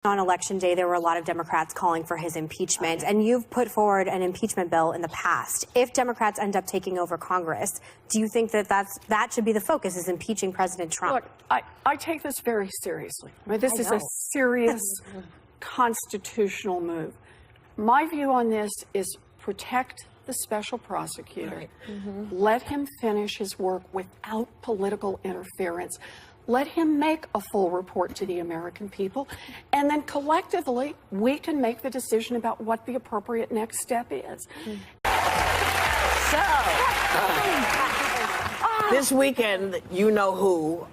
On Election Day, there were a lot of Democrats calling for his impeachment, and you've put forward an impeachment bill in the past. If Democrats end up taking over Congress, do you think that that should be the focus, is impeaching President Trump? Look, I take this very seriously. I mean, this is a serious constitutional move. My view on this is protect the special prosecutor. Let him finish his work without political interference. Let him make a full report to the American people, and then collectively we can make the decision about what the appropriate next step is. So, this weekend, you know who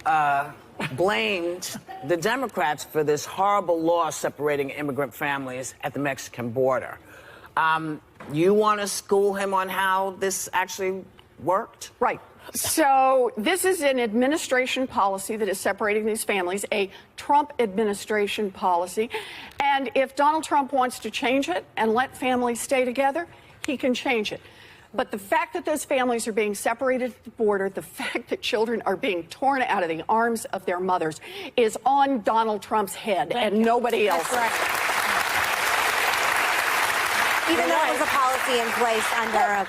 blamed the Democrats for this horrible law separating immigrant families at the Mexican border. You want to school him on how this actually worked? Right. So this is an administration policy that is separating these families, a Trump administration policy. And if Donald Trump wants to change it and let families stay together, he can change it. But the fact that those families are being separated at the border, the fact that children are being torn out of the arms of their mothers is on Donald Trump's head and nobody else. That's right. Even though there's a policy in place under a...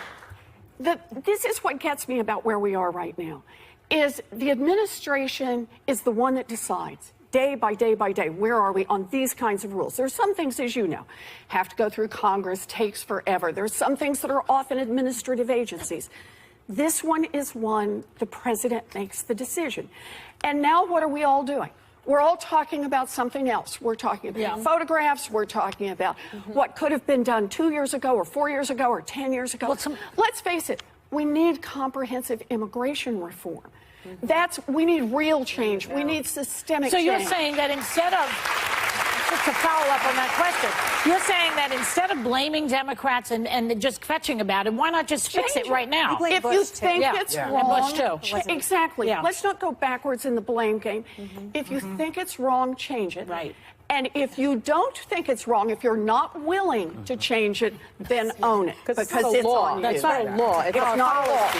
This is what gets me about where we are right now, is the administration is the one that decides day by day by day, where are we on these kinds of rules. There's some things, as you know, have to go through Congress, takes forever. There's some things that are often administrative agencies. This one is one the president makes the decision. And now what are we all doing? We're all talking about something else. We're talking about photographs. We're talking about what could have been done 2 years ago or 4 years ago or 10 years ago. Let's face it, we need comprehensive immigration reform. We need real change. We need systemic change. So you're saying that instead of, just to follow up on that question, you're saying that instead of blaming Democrats and just fetching about it, why not just fix it right now? If you think it's wrong, exactly. Yeah. Let's not go backwards in the blame game. If you think it's wrong, change it. Right. And if you don't think it's wrong, if you're not willing to change it, then own it. Because it's on you. That's not a law. It's not a law.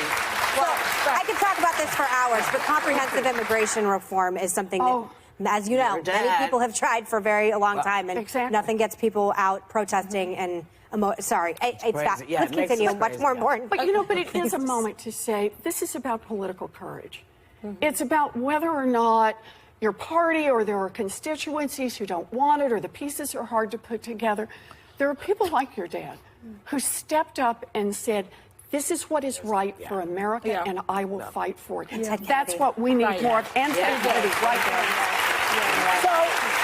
Well, I could talk about this for hours, but comprehensive immigration reform is something that, as you know, many people have tried for a very long time, and nothing gets people out protesting and let's continue. Much more important. But you know, but it is a moment to say this is about political courage. It's about whether or not your party or there are constituencies who don't want it or the pieces are hard to put together. There are people like your dad who stepped up and said, this is what is right for America, and I will fight for it. That's what we need more of. And right now. So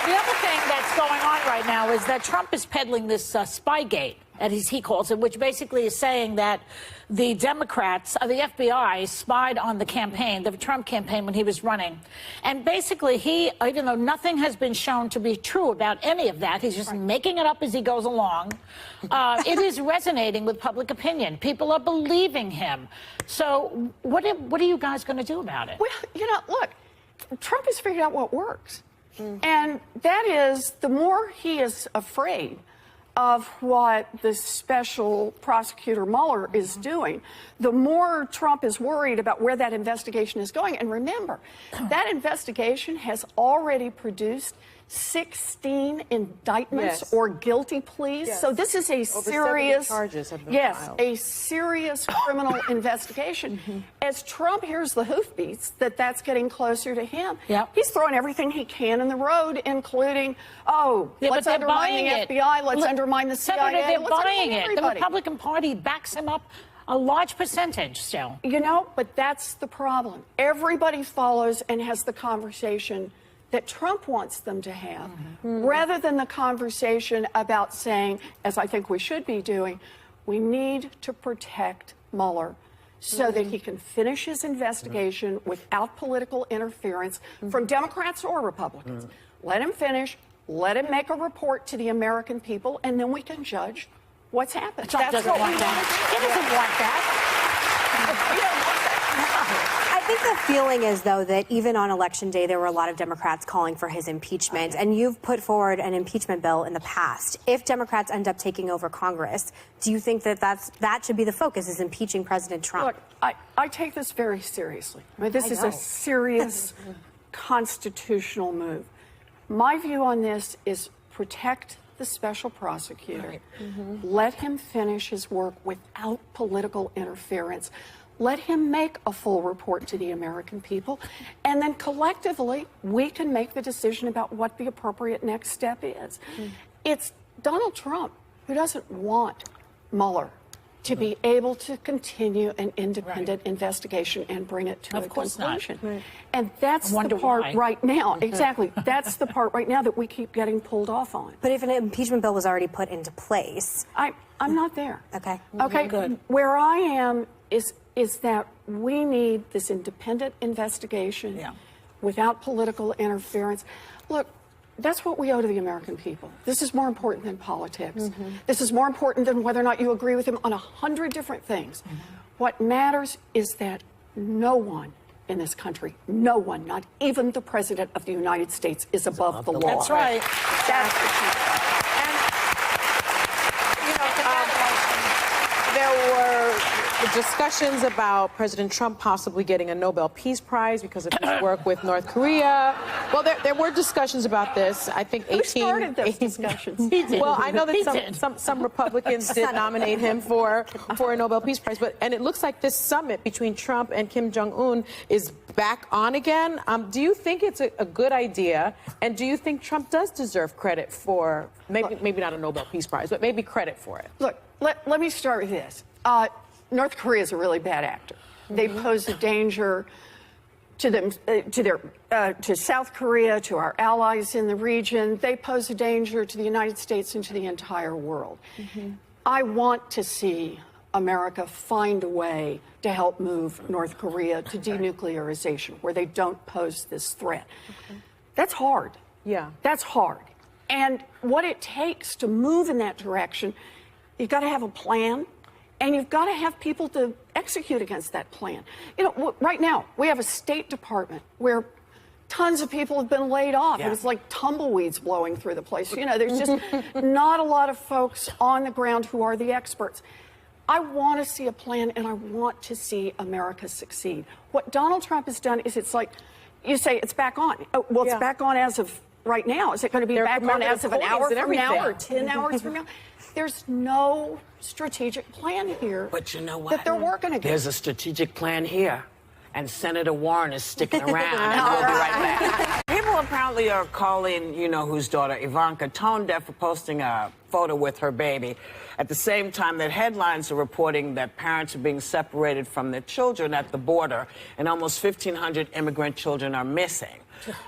the other thing that's going on right now is that Trump is peddling this Spygate, as he calls it, which basically is saying that the Democrats, the FBI, spied on the campaign, the Trump campaign, when he was running. And basically, even though nothing has been shown to be true about any of that, he's just making it up as he goes along. It is resonating with public opinion. People are believing him. So what are you guys going to do about it? Well, you know, look, Trump has figured out what works. And that is, the more he is afraid of what the special prosecutor Mueller is doing, the more Trump is worried about where that investigation is going. And remember, that investigation has already produced 16 indictments or guilty pleas. So this is a serious charges have been filed. a serious criminal investigation. As Trump hears the hoofbeats that's getting closer to him, he's throwing everything he can in the road, including, let's undermine the FBI, let's undermine the CIA. Senator, they're buying it. Everybody. The Republican Party backs him up a large percentage still. You know, but that's the problem. Everybody follows and has the conversation that Trump wants them to have, rather than the conversation about saying, as I think we should be doing, we need to protect Mueller so that he can finish his investigation without political interference from Democrats or Republicans. Let him finish, let him make a report to the American people, and then we can judge what's happened. Trump doesn't want that. He doesn't want that. I think the feeling is, though, that even on Election Day, there were a lot of Democrats calling for his impeachment, and you've put forward an impeachment bill in the past. If Democrats end up taking over Congress, do you think that that should be the focus, is impeaching President Trump? Look, I take this very seriously. I mean, this is a serious constitutional move. My view on this is protect the special prosecutor. Let him finish his work without political interference. Let him make a full report to the American people, and then collectively we can make the decision about what the appropriate next step is. It's Donald Trump who doesn't want Mueller to be able to continue an independent investigation and bring it to a conclusion. And that's the part right now, exactly, that's the part right now that we keep getting pulled off on. But if an impeachment bill was already put into place... I'm not there. Okay. Okay, good. Where I am is that we need this independent investigation without political interference. Look, that's what we owe to the American people. This is more important than politics. This is more important than whether or not you agree with him on 100 different things. What matters is that no one in this country, no one, not even the President of the United States, is above the law. That's right. That's the key. There were discussions about President Trump possibly getting a Nobel Peace Prize because of his work with North Korea. Well, there were discussions about this. I think 18... Who started those discussions? He did. Well, I know that some Republicans did nominate him for a Nobel Peace Prize, and it looks like this summit between Trump and Kim Jong-un is back on again. Do you think it's a good idea, and do you think Trump does deserve credit for, maybe not a Nobel Peace Prize, but maybe credit for it? Look, let me start with this. North Korea is a really bad actor. They pose a danger to them, to South Korea, to our allies in the region. They pose a danger to the United States and to the entire world. I want to see America find a way to help move North Korea to denuclearization, where they don't pose this threat. That's hard. Yeah. That's hard. And what it takes to move in that direction, you've got to have a plan, and you've got to have people to execute against that plan. You know, right now, we have a State Department where tons of people have been laid off. Yeah. It's like tumbleweeds blowing through the place. You know, there's just not a lot of folks on the ground who are the experts. I want to see a plan, and I want to see America succeed. What Donald Trump has done is, it's like, you say it's back on. Oh, well, it's back on as of right now. Is it going to be back on as of an hour from now or 10 hours from now? There's no strategic plan here. But you know what? That they're working against. There's a strategic plan here, and Senator Warren is sticking around. And we'll be right back. People apparently are calling, you know, whose daughter, Ivanka, tone deaf for posting a photo with her baby. At the same time that headlines are reporting that parents are being separated from their children at the border, and almost 1,500 immigrant children are missing.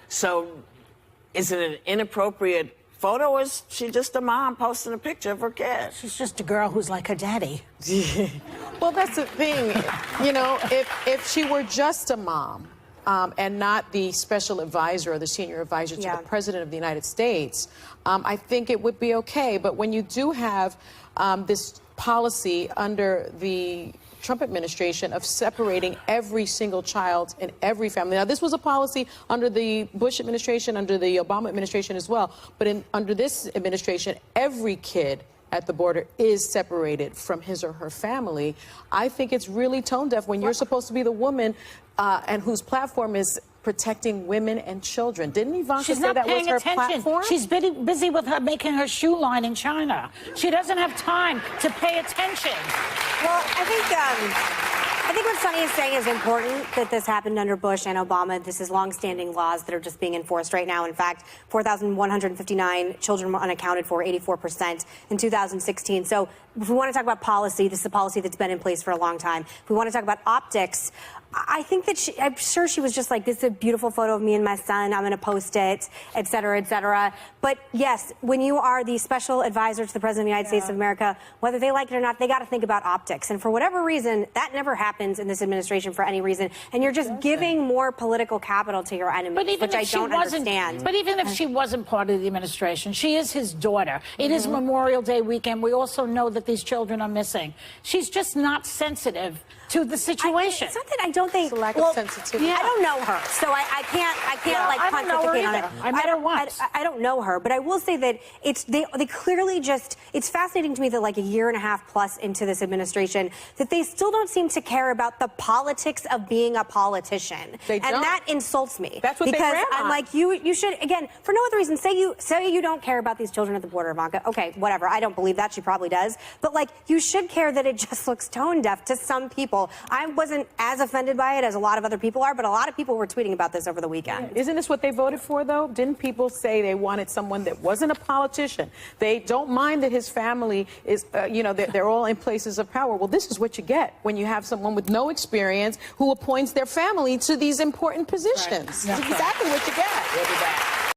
So, is it an inappropriate photo, or is she just a mom posting a picture of her kid? She's just a girl who's like her daddy. Well, that's the thing. You know, if she were just a mom and not the special advisor or the senior advisor to the President of the United States, I think it would be okay. But when you do have this policy under the Trump administration of separating every single child in every family. Now, this was a policy under the Bush administration, under the Obama administration as well. But under this administration, every kid at the border is separated from his or her family. I think it's really tone deaf when you're supposed to be the woman and whose platform is protecting women and children. Didn't Ivanka say that was her platform? She's busy with her making her shoe line in China. She doesn't have time to pay attention. Well, I think what Sonny is saying is important, that this happened under Bush and Obama. This is longstanding laws that are just being enforced right now. In fact, 4,159 children were unaccounted for, 84% in 2016. So if we want to talk about policy, this is a policy that's been in place for a long time. If we want to talk about optics, I think that I'm sure she was just like, this is a beautiful photo of me and my son, I'm going to post it, et cetera, et cetera. But yes, when you are the special advisor to the President of the United States of America, whether they like it or not, they got to think about optics. And for whatever reason, that never happens in this administration for any reason. And you're just giving more political capital to your enemies, which I don't understand. But even if she wasn't part of the administration, she is his daughter. It is Memorial Day weekend. We also know that these children are missing. She's just not sensitive to the situation. It's not that I don't think. It's a lack of sensitivity. I don't know her, so I can't like I don't know her pontificate on it. either. I met her once. I don't know her, but I will say that they clearly just. It's fascinating to me that like a year and a half plus into this administration, that they still don't seem to care about the politics of being a politician, They don't. and that insults me. That's what they because ran I'm on. like you should again for no other reason say you don't care about these children at the border, Ivanka. Okay, whatever. I don't believe that. She probably does, but like you should care that it just looks tone deaf to some people. I wasn't as offended by it as a lot of other people are, but a lot of people were tweeting about this over the weekend. Isn't this what they voted for, though? Didn't people say they wanted someone that wasn't a politician? They don't mind that his family is, they're all in places of power. Well, this is what you get when you have someone with no experience who appoints their family to these important positions. Right. That's exactly what you get. We'll be back.